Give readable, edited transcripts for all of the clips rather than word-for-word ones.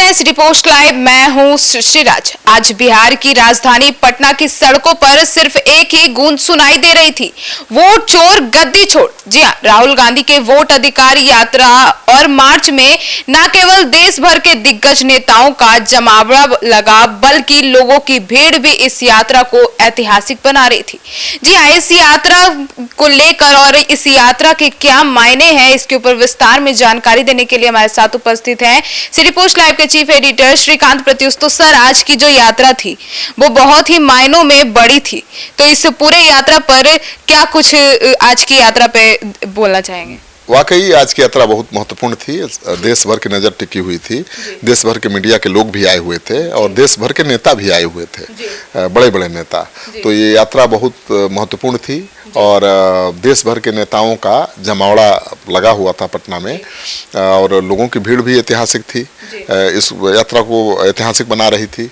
है city post live. मैं हूं सृष्टिराज। आज बिहार की राजधानी पटना की सड़कों पर सिर्फ एक ही गूंज सुनाई दे रही थी, वोट चोर गद्दी छोड़। जी हां, राहुल गांधी के वोट अधिकार यात्रा और मार्च में न केवल देश भर के दिग्गज नेताओं का जमावड़ा लगा, बल्कि लोगों की भीड़ भी इस यात्रा को ऐतिहासिक बना रही थी। जी हां, इस यात्रा को लेकर और इस यात्रा के क्या मायने हैं, इसके ऊपर विस्तार में जानकारी देने के लिए हमारे साथ उपस्थित हैं सिटी पोस्ट लाइव के चीफ एडिटर श्रीकांत प्रत्युष। तो सर, आज की जो यात्रा थी वो बहुत ही मायनों में बड़ी थी, तो इस पूरे यात्रा पर क्या कुछ आज की यात्रा पे बोलना चाहेंगे? वाकई आज की यात्रा बहुत महत्वपूर्ण थी। देश भर की नज़र टिकी हुई थी, देश भर के मीडिया के लोग भी आए हुए थे और देश भर के नेता भी आए हुए थे, बड़े बड़े नेता। तो ये यात्रा बहुत महत्वपूर्ण थी और देश भर के नेताओं का जमावड़ा लगा हुआ था पटना में और लोगों की भीड़ भी ऐतिहासिक थी, इस यात्रा को ऐतिहासिक बना रही थी।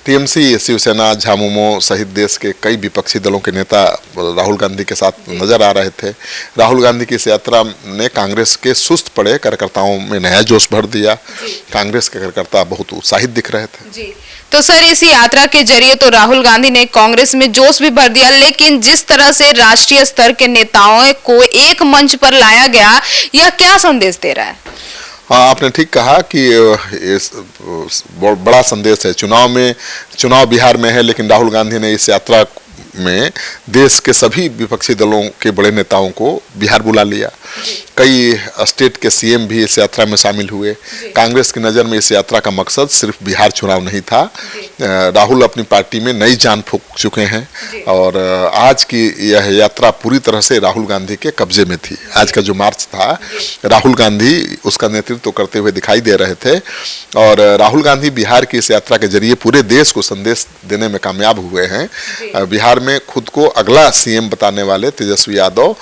टीएमसी, शिवसेना, झामुमो सहित देश के कई विपक्षी दलों के नेता राहुल गांधी के साथ नजर आ रहे थे। राहुल गांधी की इस यात्रा ने कांग्रेस के सुस्त पड़े कार्यकर्ताओं में नया जोश भर दिया। कांग्रेस के कार्यकर्ता बहुत उत्साहित दिख रहे थे। जी। तो सर, इस यात्रा के जरिए तो राहुल गांधी ने कांग्रेस में जोश भी भर दिया, लेकिन जिस तरह से राष्ट्रीय स्तर के नेताओं को एक मंच पर लाया गया, यह क्या संदेश दे रहा है? हाँ, आपने ठीक कहा कि बड़ा संदेश है। चुनाव बिहार में है, लेकिन राहुल गांधी ने इस यात्रा में देश के सभी विपक्षी दलों के बड़े नेताओं को बिहार बुला लिया। कई स्टेट के सीएम भी इस यात्रा में शामिल हुए। कांग्रेस की नज़र में इस यात्रा का मकसद सिर्फ बिहार चुनाव नहीं था। राहुल अपनी पार्टी में नई जान फूंक चुके हैं और आज की यह यात्रा पूरी तरह से राहुल गांधी के कब्जे में थी। आज का जो मार्च था, राहुल गांधी उसका नेतृत्व करते हुए दिखाई दे रहे थे और राहुल गांधी बिहार की इस यात्रा के जरिए पूरे देश को संदेश देने में कामयाब हुए हैं। बिहार में खुद को अगला सीएम बताने वाले तेजस्वी यादव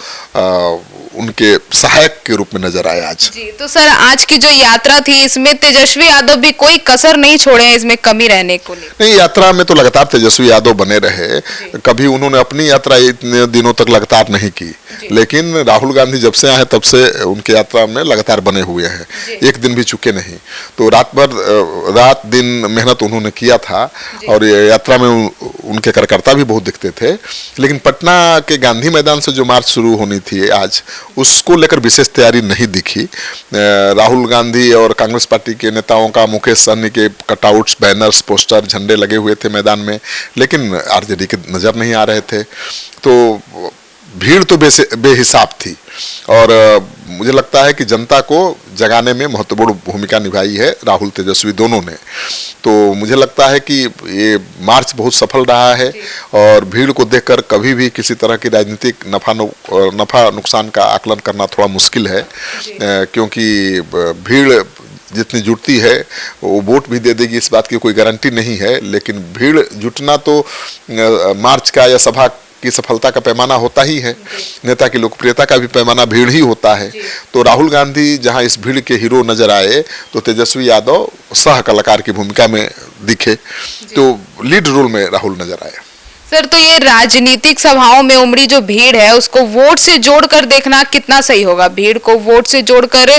उनके सहायक के रूप में नजर आए आज। जी। तो सर, आज की जो यात्रा थी, इसमें तेजस्वी यादव भी कोई कसर नहीं छोड़े हैं इसमें कमी रहने को लेकर? नहीं, यात्रा में तो लगातार तेजस्वी यादव बने रहे। कभी उन्होंने अपनी यात्रा इतने दिनों तक लगातार नहीं की, लेकिन राहुल गांधी जब से आए तब से उनकी यात्रा में लगातार बने हुए हैं, एक दिन भी चुके नहीं। तो रात दिन मेहनत उन्होंने किया था और यात्रा में उनके कार्यकर्ता भी बहुत दिखते थे। लेकिन पटना के गांधी मैदान से जो मार्च शुरू होनी थी आज, उसको लेकर विशेष तैयारी नहीं दिखी। राहुल गांधी और कांग्रेस पार्टी के नेताओं का, मुकेश सहनी के कटआउट्स, बैनर्स, पोस्टर, झंडे लगे हुए थे मैदान में, लेकिन आरजेडी के नजर नहीं आ रहे थे। तो भीड़ तो बेहिसाब थी और मुझे लगता है कि जनता को जगाने में महत्वपूर्ण भूमिका निभाई है राहुल तेजस्वी दोनों ने। तो मुझे लगता है कि ये मार्च बहुत सफल रहा है और भीड़ को देखकर कभी भी किसी तरह की राजनीतिक नफा नुकसान का आकलन करना थोड़ा मुश्किल है, क्योंकि भीड़ जितनी जुटती है वो वोट भी दे देगी, इस बात की कोई गारंटी नहीं है। लेकिन भीड़ जुटना तो मार्च का या सभा की सफलता का पैमाना होता ही है, नेता की लोकप्रियता का भी पैमाना भीड़ ही होता है। तो राहुल गांधी जहां इस भीड़ के हीरो नजर आए, तो तेजस्वी यादव सह कलाकार की भूमिका में दिखे, तो लीड रोल में राहुल नजर आए। सर, तो ये राजनीतिक सभाओं में उमड़ी जो भीड़ है, उसको वोट से जोड़कर देखना कितना सही होगा? भीड़ को वोट से जोड़कर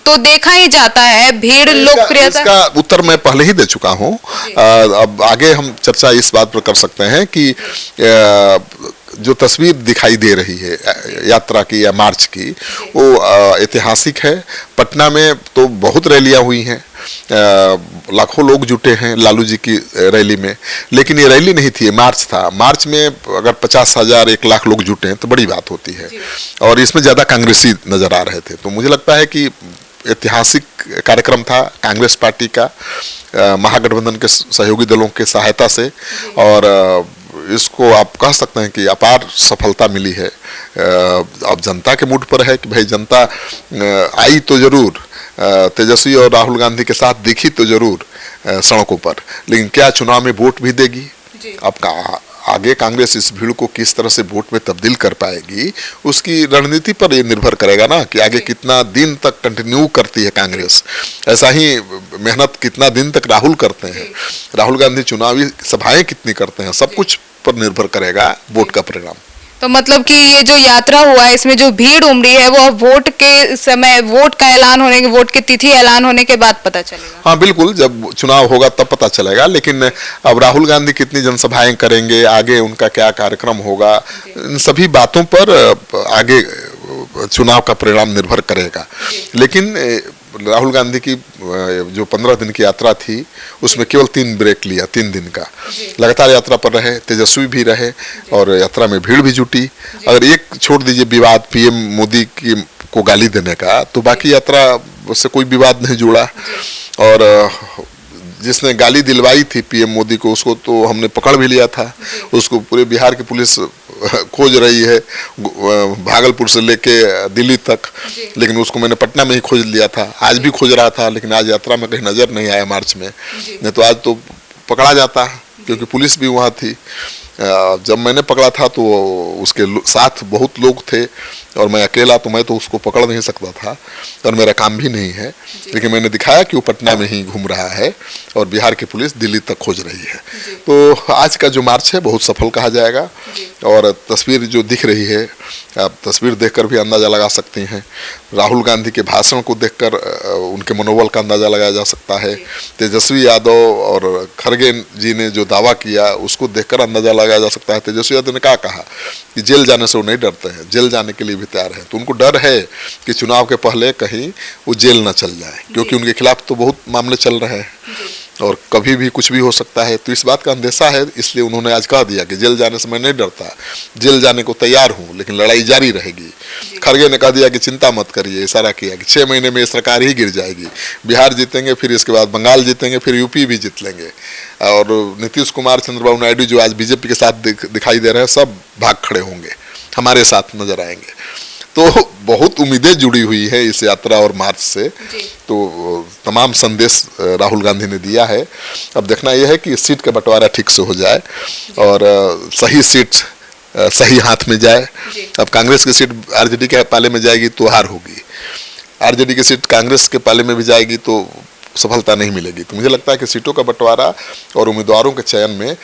तो देखा ही जाता है, भीड़ लोकप्रियता। इसका उत्तर मैं पहले ही दे चुका हूं। अब आगे हम चर्चा इस बात पर कर सकते हैं कि जो तस्वीर दिखाई दे रही है यात्रा की या मार्च की, वो ऐतिहासिक है। पटना में तो बहुत रैलियां हुई हैं, लाखों लोग जुटे हैं लालू जी की रैली में, लेकिन ये रैली नहीं थी, ये मार्च था। मार्च में अगर 50,000 1 लाख लोग जुटे हैं तो बड़ी बात होती है और इसमें ज़्यादा कांग्रेसी नज़र आ रहे थे। तो मुझे लगता है कि ऐतिहासिक कार्यक्रम था कांग्रेस पार्टी का, महागठबंधन के सहयोगी दलों के सहायता से, और इसको आप कह सकते हैं कि अपार सफलता मिली है। अब जनता के मूड पर है कि भाई जनता आई तो जरूर, तेजस्वी और राहुल गांधी के साथ दिखी तो जरूर सड़कों पर, लेकिन क्या चुनाव में वोट भी देगी? अब आगे कांग्रेस इस भीड़ को किस तरह से वोट में तब्दील कर पाएगी, उसकी रणनीति पर यह निर्भर करेगा ना, कि आगे कितना दिन तक कंटिन्यू करती है कांग्रेस। ऐसा ही मेहनत कितना दिन तक राहुल करते हैं, राहुल गांधी चुनावी सभाएं कितनी करते हैं, सब कुछ पर निर्भर करेगा वोट का परिणाम। तो मतलब कि ये जो यात्रा हुआ है इसमें जो भीड़ उमड़ी है वो अब वोट के समय, वोट का ऐलान होने के, वोट की तिथि ऐलान होने के बाद पता चलेगा। हाँ बिल्कुल, जब चुनाव होगा तब पता चलेगा। लेकिन अब राहुल गांधी कितनी जनसभाएं करेंगे, आगे उनका क्या कार्यक्रम होगा, इन सभी बातों पर आगे चुनाव का परिणाम निर्भर करेगा। लेकिन राहुल गांधी की जो 15 दिन की यात्रा थी उसमें केवल 3 ब्रेक लिया, 3 दिन का लगातार यात्रा पर रहे, तेजस्वी भी रहे और यात्रा में भीड़ भी जुटी। अगर एक छोड़ दीजिए विवाद पीएम मोदी की को गाली देने का, तो बाकी यात्रा से कोई विवाद नहीं जुड़ा। और जिसने गाली दिलवाई थी पीएम मोदी को, उसको तो हमने पकड़ भी लिया था। उसको पूरे बिहार की पुलिस खोज रही है, भागलपुर से लेके दिल्ली तक, लेकिन उसको मैंने पटना में ही खोज लिया था। आज भी खोज रहा था, लेकिन आज यात्रा में कहीं नजर नहीं आया मार्च में, नहीं तो आज तो पकड़ा जाता, क्योंकि पुलिस भी वहाँ थी। जब मैंने पकड़ा था तो उसके साथ बहुत लोग थे और मैं अकेला, तो मैं तो उसको पकड़ नहीं सकता था और मेरा काम भी नहीं है। लेकिन मैंने दिखाया कि वो पटना में ही घूम रहा है और बिहार की पुलिस दिल्ली तक खोज रही है। तो आज का जो मार्च है बहुत सफल कहा जाएगा। और तस्वीर जो दिख रही है, आप तस्वीर देखकर भी अंदाज़ा लगा सकते हैं। राहुल गांधी के भाषण को देखकर उनके मनोबल का अंदाज़ा लगाया जा सकता है। तेजस्वी यादव और खड़गे जी ने जो दावा किया उसको देखकर अंदाज़ा लगाया जा सकता है। तेजस्वी यादव ने क्या कहा कि जेल जाने से वो नहीं डरते हैं, जेल जाने के लिए भी तैयार है। तो उनको डर है कि चुनाव के पहले कहीं वो जेल न चल जाए, क्योंकि उनके खिलाफ तो बहुत मामले चल रहे हैं और कभी भी कुछ भी हो सकता है। तो इस बात का अंदेशा है, इसलिए उन्होंने आज कह दिया कि जेल जाने से मैं नहीं डरता, जेल जाने को तैयार हूँ, लेकिन लड़ाई जारी रहेगी। खड़गे ने कह दिया कि चिंता मत करिए, इशारा किया कि 6 महीने में ये सरकार ही गिर जाएगी, बिहार जीतेंगे, फिर इसके बाद बंगाल जीतेंगे, फिर यूपी भी जीत लेंगे। और नीतीश कुमार, चंद्रबाबू नायडू जो आज बीजेपी के साथ दिखाई दे रहे हैं, सब भाग खड़े होंगे, हमारे साथ नजर आएंगे। तो बहुत उम्मीदें जुड़ी हुई है इस यात्रा और मार्च से। तो तमाम संदेश राहुल गांधी ने दिया है। अब देखना यह है कि सीट का बंटवारा ठीक से हो जाए और सही सीट सही हाथ में जाए। अब कांग्रेस की सीट आरजेडी के पाले में जाएगी तो हार होगी, आरजेडी की सीट कांग्रेस के पाले में भी जाएगी तो सफलता नहीं मिलेगी। तो मुझे लगता है कि सीटों का बंटवारा और उम्मीदवारों के चयन में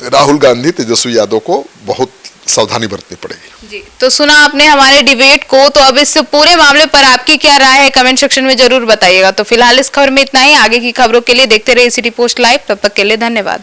राहुल गांधी, तेजस्वी यादव को बहुत सावधानी बरतनी पड़ेगी। जी, तो सुना आपने हमारे डिबेट को। तो अब इस पूरे मामले पर आपकी क्या राय है, कमेंट सेक्शन में जरूर बताइएगा। तो फिलहाल इस खबर में इतना ही। आगे की खबरों के लिए देखते रहिए सिटी पोस्ट लाइव। तब तक के लिए धन्यवाद।